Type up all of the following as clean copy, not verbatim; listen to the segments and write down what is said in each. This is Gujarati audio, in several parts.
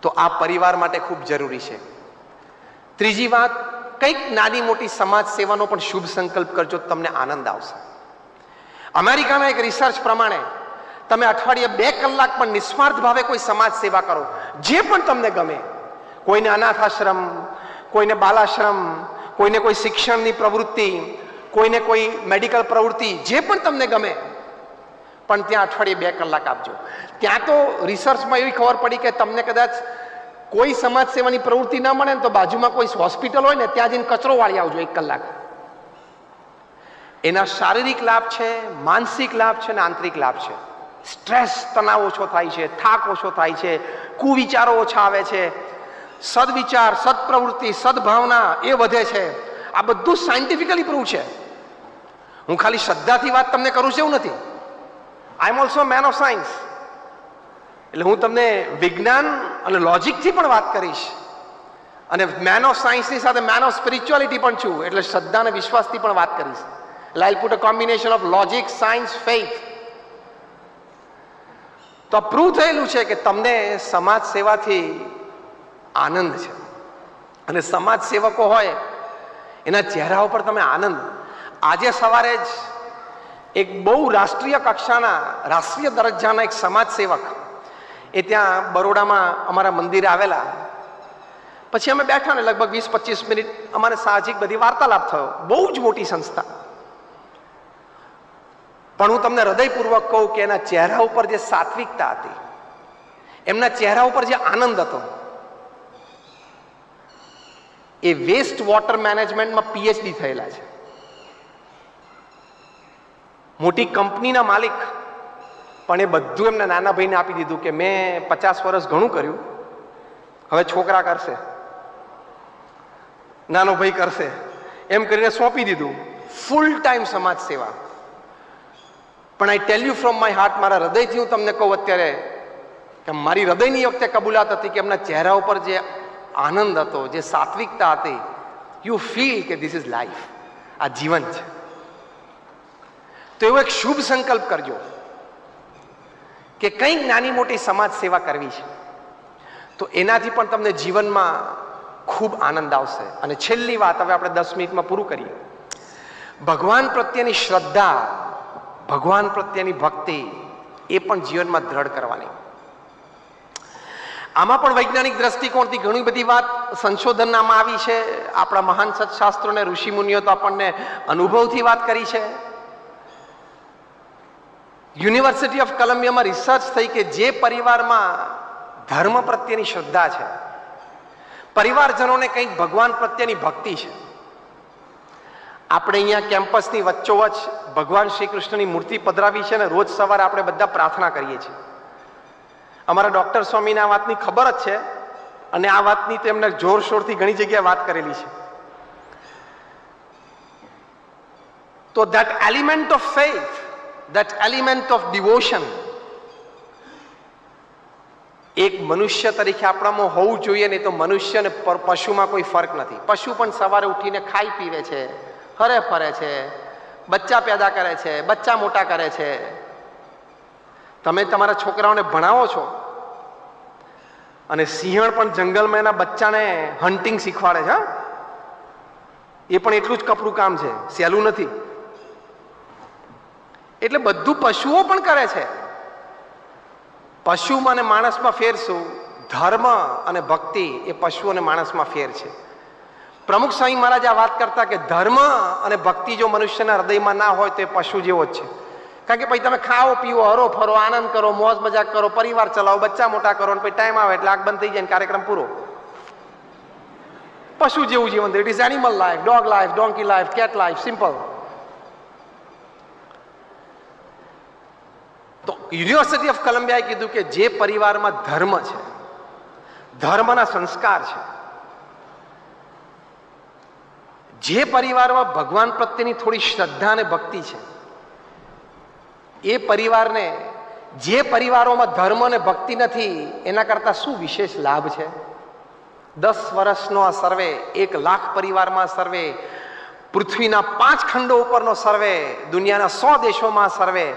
તો આ પરિવાર માટે ખૂબ જરૂરી છે. ત્રીજી વાત, કંઈક નાની મોટી સમાજ સેવાનો પણ શુભ સંકલ્પ કરજો, તમને આનંદ આવશે. અમેરિકાના એક રિસર્ચ પ્રમાણે તમે અઠવાડિયે 2 કલાક પણ નિસ્વાર્થ ભાવે કોઈ સમાજ સેવા કરો, જે પણ તમને ગમે, કોઈને અનાથ આશ્રમ, કોઈને બાલાશ્રમ, કોઈને કોઈ શિક્ષણની પ્રવૃત્તિ, કોઈને કોઈ મેડિકલ પ્રવૃત્તિ, જે પણ તમને ગમે, પણ ત્યાં અઠવાડિયે 2 કલાક આપજો. ત્યાં તો રિસર્ચમાં એવી ખબર પડી કે તમને કદાચ કોઈ સમાજ સેવાની પ્રવૃત્તિ ના મળે ને તો બાજુમાં કોઈ હોસ્પિટલ હોય ને ત્યાં જઈને કચરો વાળી આવજો 1 કલાક. એના શારીરિક લાભ છે, માનસિક લાભ છે અને આંતરિક લાભ છે. સ્ટ્રેસ, તણાવ ઓછો થાય છે, થાક ઓછો થાય છે, કુવિચારો ઓછા આવે છે, સદવિચાર, સદપ્રવૃત્તિ, સદભાવના એ વધે છે. આ બધું સાયન્ટિફિકલી પ્રૂવ છે. હું ખાલી શ્રદ્ધાથી વાત તમને કરું છું એવું નથી. I am also man of science. એટલે હું તમને વિજ્ઞાન અને લોજિકથી પણ વાત કરીશ, અને મેન ઓફ સાયન્સની સાથે મેન ઓફ સ્પિરિચ્યુઆલિટી પણ છું, એટલે શ્રદ્ધા અને વિશ્વાસથી પણ વાત કરીશ. I put a combination of logic, science, faith. તો આ પ્રૂવ થયેલું છે કે તમને સમાજ સેવાથી આનંદ છે, અને સમાજ સેવકો હોય એના ચહેરા ઉપર તમે આનંદ. આજે સવારે જ એક બહુ રાષ્ટ્રીય કક્ષાના, રાષ્ટ્રીય દરજ્જાના એક સમાજ સેવક એ ત્યાં બરોડામાં અમારા મંદિરે આવેલા. પછી અમે બેઠા ને લગભગ 20-25 મિનિટ અમારે સાહજિક બધી વાર્તાલાપ થયો. બહુ જ મોટી સંસ્થા, પણ હું તમને હૃદયપૂર્વક કહું કે એના ચહેરા ઉપર જે સાત્વિકતા હતી, એમના ચહેરા ઉપર જે આનંદ હતો, એ વેસ્ટ વોટર મેનેજમેન્ટમાં પીએચડી થયેલા છે, મોટી કંપનીના માલિક, પણ એ બધું એમના નાના ભાઈને આપી દીધું કે મેં 50 વર્ષ ઘણું કર્યું, હવે છોકરા કરશે, નાનો ભાઈ કરશે, એમ કરીને સોંપી દીધું. ફૂલ ટાઈમ સમાજ સેવા. પણ I tell you from my heart, મારા હૃદયથી હું તમને કહું અત્યારે કે મારી હૃદયની વખતે કબૂલાત હતી કે એમના ચહેરા ઉપર જે આનંદ હતો, જે સાત્વિકતા હતી, યુ ફીલ કે ધીસ ઇઝ લાઈફ, આ જીવન છે. તો એવો એક શુભ સંકલ્પ કરજો કે કંઈક નાની મોટી સમાજ સેવા કરવી છે, તો એનાથી પણ તમને જીવનમાં ખૂબ આનંદ આવશે. અને છેલ્લી વાત, હવે આપણે 10 મિનિટમાં પૂરું કરીએ. ભગવાન પ્રત્યેની શ્રદ્ધા, ભગવાન પ્રત્યેની ભક્તિ એ પણ જીવનમાં દ્રઢ કરવાની. આમાં પણ વૈજ્ઞાનિક દ્રષ્ટિકોણથી ઘણી બધી વાત સંશોધનમાં આવી છે. આપણા મહાન સત્શાસ્ત્રો અને ઋષિમુનિઓ તો આપણને અનુભવથી વાત કરી છે. યુનિવર્સિટી ઓફ કોલંબિયામાં રિસર્ચ થઈ કે જે પરિવારમાં ધર્મ પ્રત્યેની શ્રદ્ધા છે, પરિવારજનોને કંઈક ભગવાન પ્રત્યેની ભક્તિ છે. આપણે અહીંયા કેમ્પસની વચ્ચોવચ ભગવાન શ્રી કૃષ્ણની મૂર્તિ પધરાવી છે, અને રોજ સવારે આપણે બધા પ્રાર્થના કરીએ છીએ. અમારા ડોક્ટર સ્વામીને આ વાતની ખબર જ છે, અને આ વાતની તો એમને જોરશોરથી ઘણી જગ્યાએ વાત કરેલી છે. તો that element of faith, that element of devotion, એક મનુષ્ય તરીકે આપણામાં હોવું જોઈએ. નહીં તો મનુષ્ય અને પશુમાં કોઈ ફરક નથી. પશુ પણ સવારે ઉઠીને ખાઈ પીવે છે, હરે ફરે છે, બચ્ચા પેદા કરે છે, બચ્ચા મોટા કરે છે. તમે તમારા છોકરાઓને ભણાવો છો, અને સિંહણ પણ જંગલમાં એના બચ્ચાને હન્ટિંગ શીખવાડે છે. એ પણ એટલું જ કપરું કામ છે, સહેલું નથી. એટલે બધું પશુઓ પણ કરે છે. પશુમાં અને માણસમાં ફેર શું? ધર્મ અને ભક્તિ એ પશુ અને માણસમાં ફેર છે. પ્રમુખ સ્વામી મહારાજ આ વાત કરતા કે ધર્મ અને ભક્તિ જો મનુષ્યના હૃદયમાં ના હોય તો એ પશુ જેવો જ છે. કારણ કે પછી તમે ખાઓ પીવો, હરો ફરો, આનંદ કરો, મોજ મજાક કરો, પરિવાર ચલાવો, બચ્ચા મોટા કરો, અને પછી ટાઈમ આવે એટલે આગ બંધ થઈ જાય, કાર્યક્રમ પૂરો. પશુ જેવું જીવન. It is animal life, dog life, donkey life, cat life, simple. તો યુનિવર્સિટી ઓફ કોલંબિયાએ કીધું કે જે પરિવારમાં ધર્મ છે, ધર્મના સંસ્કાર છે, જે પરિવારમાં ભગવાન પ્રત્યેની થોડી શ્રદ્ધા અને ભક્તિ છે, એ પરિવારને, જે પરિવારોમાં ધર્મ અને ભક્તિ નથી એના કરતા શું વિશેષ લાભ છે? 10 વર્ષનો આ સર્વે, 1 લાખ પરિવારમાં સર્વે, પૃથ્વીના 5 ખંડો ઉપરનો સર્વે, દુનિયાના 100 દેશોમાં સર્વે,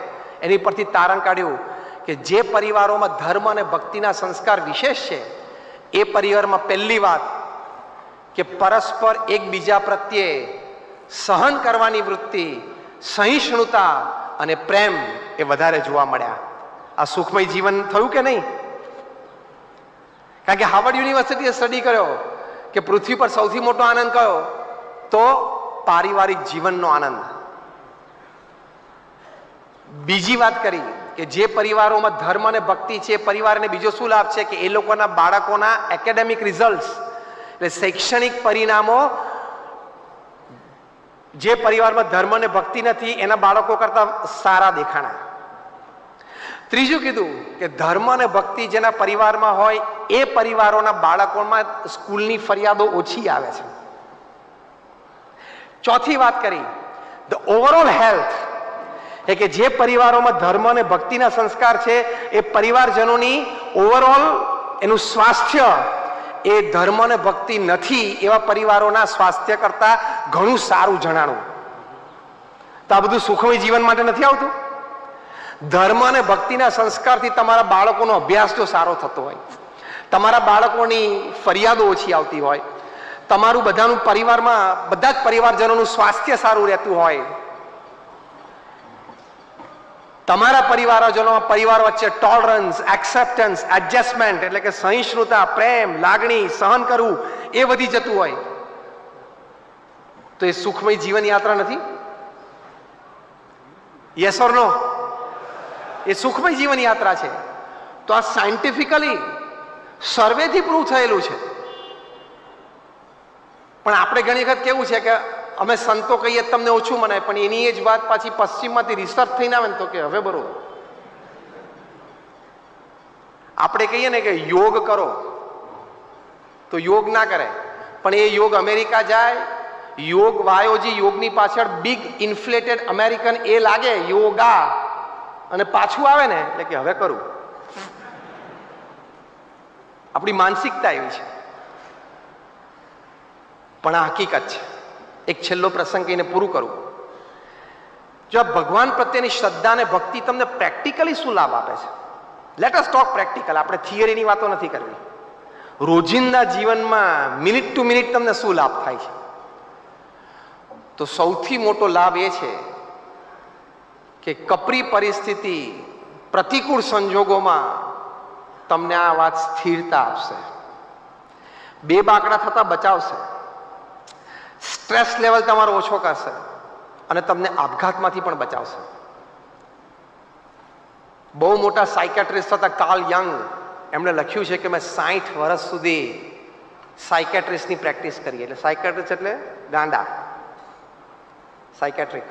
એની પરથી તારણ કાઢ્યું કે જે પરિવારોમાં ધર્મ અને ભક્તિના સંસ્કાર વિશેષ છે એ પરિવારમાં પહેલી વાત કે પરસ્પર એકબીજા પ્રત્યે સહન કરવાની વૃત્તિ, સહિષ્ણુતા અને પ્રેમ એ વધારે જોવા મળ્યા. આ સુખમય જીવન થયું કે નહીં? કારણ કે હાર્વર્ડ યુનિવર્સિટીએ સ્ટડી કર્યો કે પૃથ્વી પર સૌથી મોટો આનંદ કયો? તો પારિવારિક જીવનનો આનંદ. બીજી વાત કરી કે જે પરિવારોમાં ધર્મ અને ભક્તિ છે, પરિવારને બીજો શું લાભ છે કે એ લોકોના બાળકોના એકેડેમિક રિઝલ્ટ્સ, એટલે શૈક્ષણિક પરિણામો જે પરિવારમાં ધર્મ અને ભક્તિ નથી એના બાળકો કરતા સારા દેખાણા. ત્રીજું કીધું કે ધર્મ અને ભક્તિ જેના પરિવારમાં હોય એ પરિવારોના બાળકોમાં સ્કૂલની ફરિયાદો ઓછી આવે છે. ચોથી વાત કરી ધ ઓવરઓલ હેલ્થ, એ કે જે પરિવારોમાં ધર્મ અને ભક્તિના સંસ્કાર છે એ પરિવારજનોની ઓવરઓલ એનું સ્વાસ્થ્ય એ ધર્મ અને ભક્તિ નથી એવા પરિવારોના સ્વાસ્થ્ય કરતા ઘણું સારું જણાણું. તો આ બધું સુખમય જીવન માટે નથી આવતું? ધર્મ અને ભક્તિના સંસ્કારથી તમારા બાળકોનો અભ્યાસ જો સારો થતો હોય, તમારા બાળકોની ફરિયાદો ઓછી આવતી હોય, તમારું બધાનું પરિવારમાં બધા જ પરિવારજનોનું સ્વાસ્થ્ય સારું રહેતું હોય, તમારા પરિવાર વચ્ચે ટોલરન્સ, એક્સેપ્ટન્સ, એડજસ્ટમેન્ટ એટલે કે સહિષ્ણુતા, પ્રેમ, લાગણી, સહન કરવું એ વધી જતું હોય તો એ સુખમય જીવન યાત્રા નથી? યસ ઓર નો? એ સુખમય જીવન યાત્રા છે. તો આ સાયન્ટિફિકલી સર્વેથી પ્રૂવ થયેલું છે. પણ આપણે ઘણી વખત કેવું છે કે અમે સંતો કહીએ તમને ઓછું મનાય, પણ એની એ જ વાત પાછી પશ્ચિમમાંથી રિસર્ચ થઈને આવે ને તો કે હવે બરોબર. આપણે કહીએ ને કે યોગ કરો તો યોગ ના કરે, પણ એ યોગ અમેરિકા જાય, યોગ વાયોજી યોગની પાછળ બિગ ઇન્ફ્લેટેડ અમેરિકન એ લાગે યોગા, અને પાછું આવે ને એટલે કે હવે કરું. આપણી માનસિકતા એવી છે. પણ આ હકીકત છે. એક છેલ્લો પ્રસંગ કહીને પૂરું કરું. જો આ ભગવાન પ્રત્યેની શ્રદ્ધા અને ભક્તિ તમને પ્રેક્ટિકલી શું લાભ આપે છે? Let us talk practical. આપણે થિયરીની વાતો નથી કરવી. રોજિંદા જીવનમાં મિનિટ ટુ મિનિટ તમને શું લાભ થાય છે? તો સૌથી મોટો લાભ એ છે કે કપરી પરિસ્થિતિ, પ્રતિકૂળ સંજોગોમાં તમને આ વાત સ્થિરતા આપશે, બે બાકડા થતા બચાવશે, સ્ટ્રેસ લેવલ તમારો ઓછો કરશે અને તમને આપઘાતમાંથી પણ બચાવશે. બહુ મોટા સાયકેટ્રિસ્ટ હતા કાર્લ યંગ, એમણે લખ્યું છે કે મેં 60 વર્ષ સુધી સાયકેટ્રિસ્ટની પ્રેક્ટિસ કરી. એટલે સાયકેટ્રિસ્ટ એટલે ગાંડા, સાયકેટ્રિક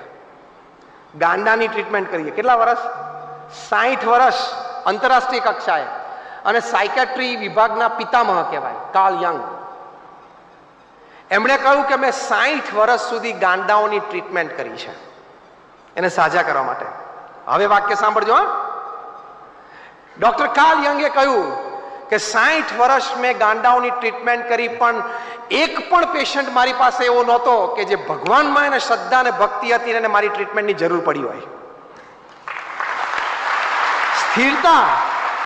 ગાંડાની ટ્રીટમેન્ટ કરીએ. કેટલા વર્ષ? 60 વર્ષ આંતરરાષ્ટ્રીય કક્ષાએ. અને સાયકેટ્રી વિભાગના પિતામહ કહેવાય કાર્લ યંગ. એમણે કહ્યું કે મેં 60 વર્ષ સુધી ગાંડાઓની ટ્રીટમેન્ટ કરી છે એને સાજા કરવા માટે. હવે વાક્ય સાંભળજો. ડોક્ટર કાર્લ યંગે કહ્યું કે 60 વર્ષ મેં ગાંડાઓની ટ્રીટમેન્ટ કરી, પણ એક પણ પેશન્ટ મારી પાસે એવો નહોતો કે જે ભગવાનમાં એને શ્રદ્ધા અને ભક્તિ હતી અને મારી ટ્રીટમેન્ટની જરૂર પડી હોય. સ્થિરતા